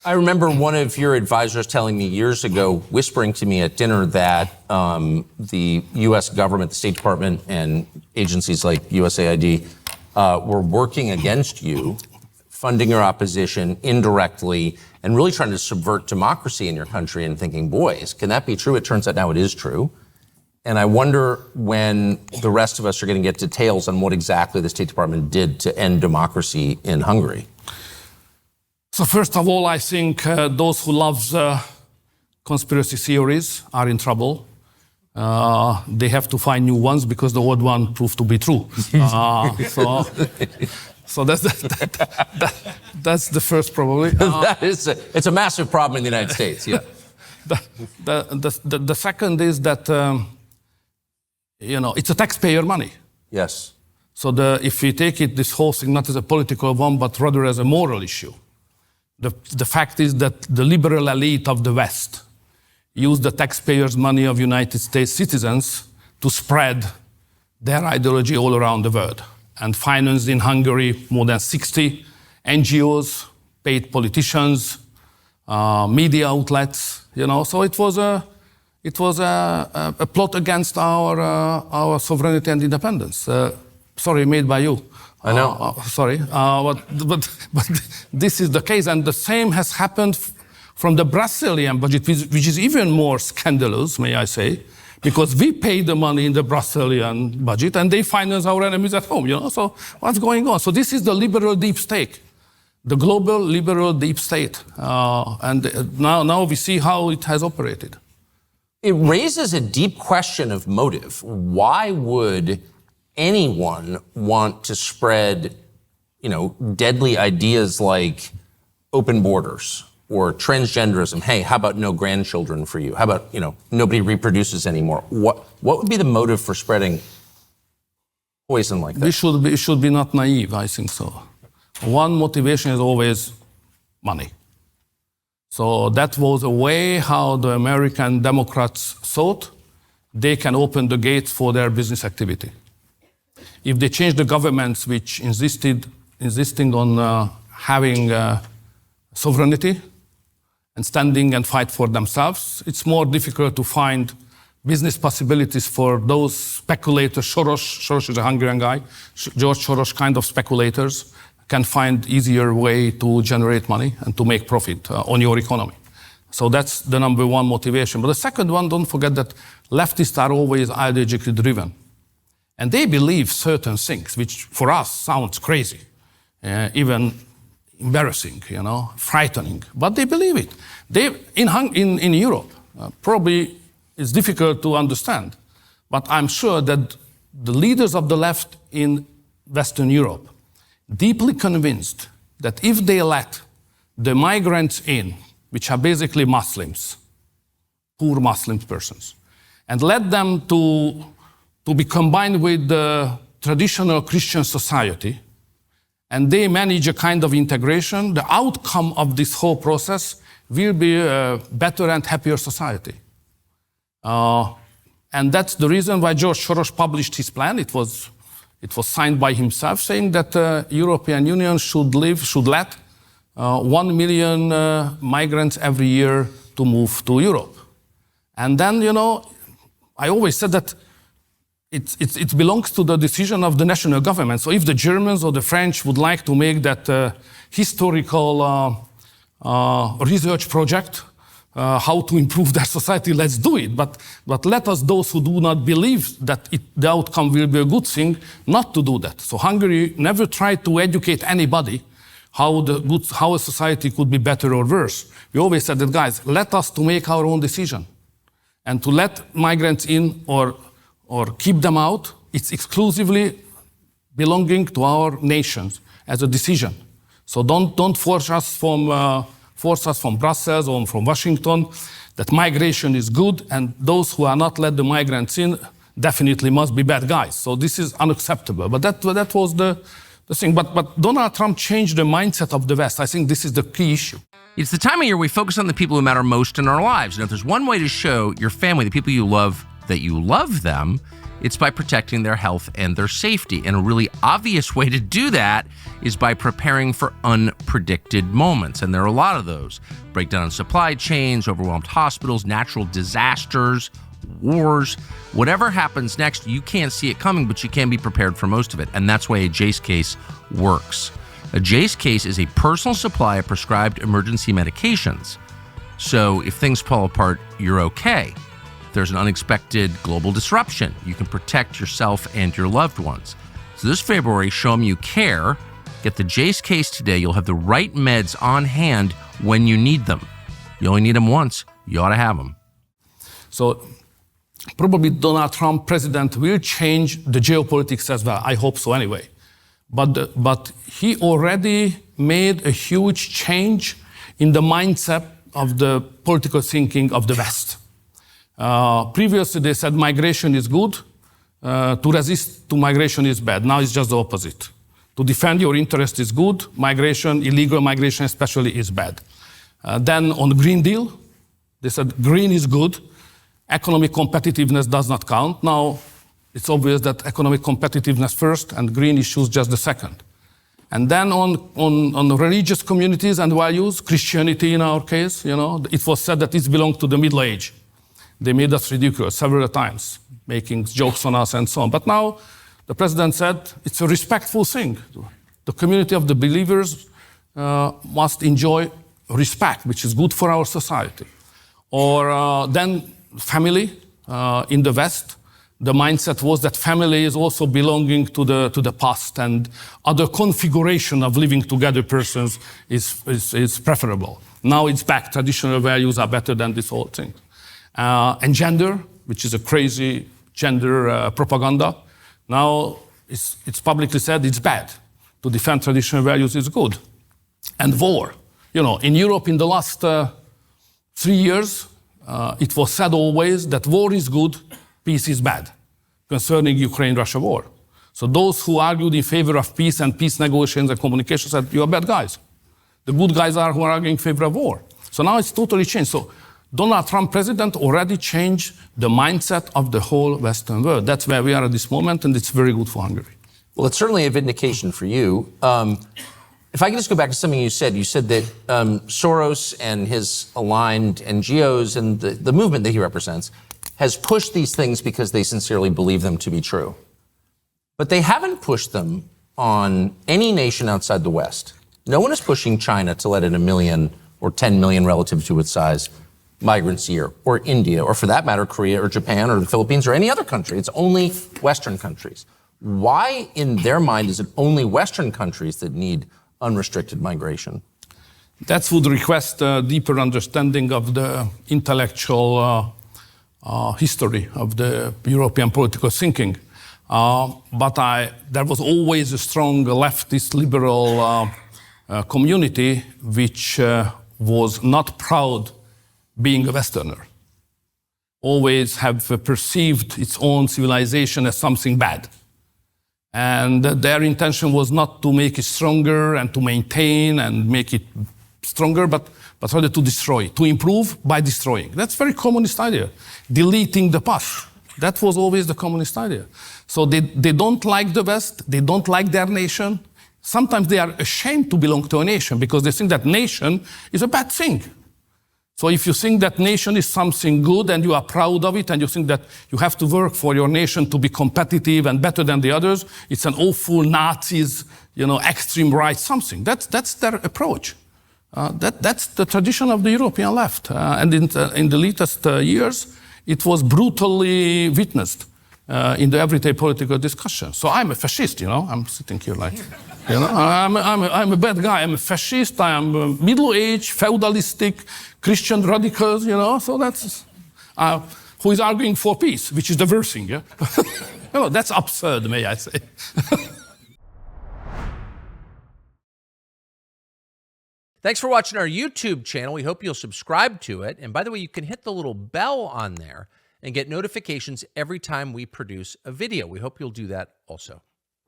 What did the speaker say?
I remember one of your advisors telling me years ago, whispering to me at dinner that the U.S. government, the State Department, and agencies like USAID were working against you, funding your opposition indirectly, and really trying to subvert democracy in your country, and thinking, boys, can that be true? It turns out now it is true. And I wonder when the rest of us are going to get details on what exactly the State Department did to end democracy in Hungary. So first of all, I think those who love conspiracy theories are in trouble. They have to find new ones because the old one proved to be true. So that's the first, probably. It's a massive problem in the United States. Yeah. The second is that it's a taxpayer money. Yes. So if we take this whole thing not as a political one, but rather as a moral issue. The fact is that the liberal elite of the West use the taxpayers' money of United States citizens to spread their ideology all around the world, and financed in Hungary more than 60 NGOs, paid politicians, media outlets. So it was a plot against our sovereignty and independence. Sorry, made by you. I know. Sorry, but this is the case, and the same has happened from the Brazilian budget, which is even more scandalous, may I say, because we pay the money in the Brazilian budget, and they finance our enemies at home. So what's going on? So this is the liberal deep state, the global liberal deep state, and now we see how it has operated. It raises a deep question of motive. Why would anyone want to spread, deadly ideas like open borders or transgenderism? Hey, how about no grandchildren for you? How about, nobody reproduces anymore? What would be the motive for spreading poison like that? We should be not naive, I think so. One motivation is always money. So that was a way how the American Democrats thought they can open the gates for their business activity. If they change the governments which insisting on having sovereignty and standing and fight for themselves, it's more difficult to find business possibilities for those speculators. Soros is a Hungarian guy. George Soros kind of speculators can find easier way to generate money and to make profit on your economy. So that's the number one motivation. But the second one, don't forget that leftists are always ideologically driven. And they believe certain things, which for us sounds crazy, even embarrassing, frightening. But they believe it. In Europe, probably it's difficult to understand, but I'm sure that the leaders of the left in Western Europe, deeply convinced that if they let the migrants in, which are basically Muslims, poor Muslim persons, and let them to be combined with the traditional Christian society, and they manage a kind of integration, the outcome of this whole process will be a better and happier society. And that's the reason why George Soros published his plan. It was signed by himself, saying that the European Union should let 1 million migrants every year to move to Europe. And then, I always said that it belongs to the decision of the national government. So if the Germans or the French would like to make that historical research project, how to improve their society, let's do it. But let us, those who do not believe that the outcome will be a good thing, not to do that. So Hungary never tried to educate anybody how a society could be better or worse. We always said that, guys, let us to make our own decision. And to let migrants in or keep them out, it's exclusively belonging to our nations as a decision. So don't force us from Brussels or from Washington that migration is good, and those who are not let the migrants in definitely must be bad guys. So this is unacceptable. But that was the thing. But Donald Trump changed the mindset of the West. I think this is the key issue. It's the time of year we focus on the people who matter most in our lives. And if there's one way to show your family, the people you love, that you love them, It's by protecting their health and their safety. And a really obvious way to do that is by preparing for unpredicted moments. And there are a lot of those. Breakdown in supply chains, overwhelmed hospitals, natural disasters, wars. Whatever happens next, you can't see it coming, but you can be prepared for most of it. And that's why a Jase case works. A Jase case is a personal supply of prescribed emergency medications. So if things fall apart, you're okay. If there's an unexpected global disruption, you can protect yourself and your loved ones. So this February, show them you care. Get the Jase case today. You'll have the right meds on hand when you need them. You only need them once. You ought to have them. So probably Donald Trump, president, will change the geopolitics as well. I hope so anyway. But he already made a huge change in the mindset of the political thinking of the West. Previously, they said migration is good. To resist to migration is bad. Now it's just the opposite. To defend your interest is good. Migration, illegal migration especially, is bad. Then on Green Deal, they said green is good. Economic competitiveness does not count. Now, it's obvious that economic competitiveness first and green issues just the second. And then on religious communities and values, Christianity in our case, it was said that it belonged to the Middle Age. They made us ridiculous several times, making jokes on us and so on. But now the president said it's a respectful thing. The community of the believers must enjoy respect, which is good for our society. Or then family in the West. The mindset was that family is also belonging to the past, and other configuration of living together persons is preferable. Now it's back. Traditional values are better than this whole thing. And gender, which is a crazy gender propaganda, now it's publicly said it's bad. To defend traditional values is good. And war. In Europe in the last 3 years, it was said always that war is good, peace is bad, concerning Ukraine-Russia war. So those who argued in favor of peace and peace negotiations and communication said, you are bad guys. The good guys are who are arguing in favor of war. So now it's totally changed. So Donald Trump, president, already changed the mindset of the whole Western world. That's where we are at this moment, and it's very good for Hungary. Well, it's certainly a vindication for you. If I can just go back to something you said that Soros and his aligned NGOs and the movement that he represents has pushed these things because they sincerely believe them to be true. But they haven't pushed them on any nation outside the West. No one is pushing China to let in 1 million or 10 million relative to its size migrants a year, or India, or for that matter, Korea or Japan or the Philippines or any other country. It's only Western countries. Why, in their mind, is it only Western countries that need unrestricted migration? That would request a deeper understanding of the intellectual history of the European political thinking. But there was always a strong leftist liberal community which was not proud being a Westerner. Always have perceived its own civilization as something bad. And their intention was not to make it stronger and to maintain and make it stronger, but rather to destroy, to improve by destroying. That's very communist idea. Deleting the past. That was always the communist idea. So they don't like the West, they don't like their nation. Sometimes they are ashamed to belong to a nation because they think that nation is a bad thing. So if you think that nation is something good and you are proud of it and you think that you have to work for your nation to be competitive and better than the others, it's an awful Nazis, extreme right something. That's their approach. That's the tradition of the European left. And in the latest years, it was brutally witnessed in the everyday political discussion. So I'm a fascist, I'm sitting here like, I'm a bad guy. I'm a fascist. I am middle-aged, feudalistic, Christian radicals, so that's who is arguing for peace, which is the worst thing, yeah? That's absurd, may I say. Thanks for watching our YouTube channel. We hope you'll subscribe to it. And by the way, you can hit the little bell on there and get notifications every time we produce a video. We hope you'll do that also.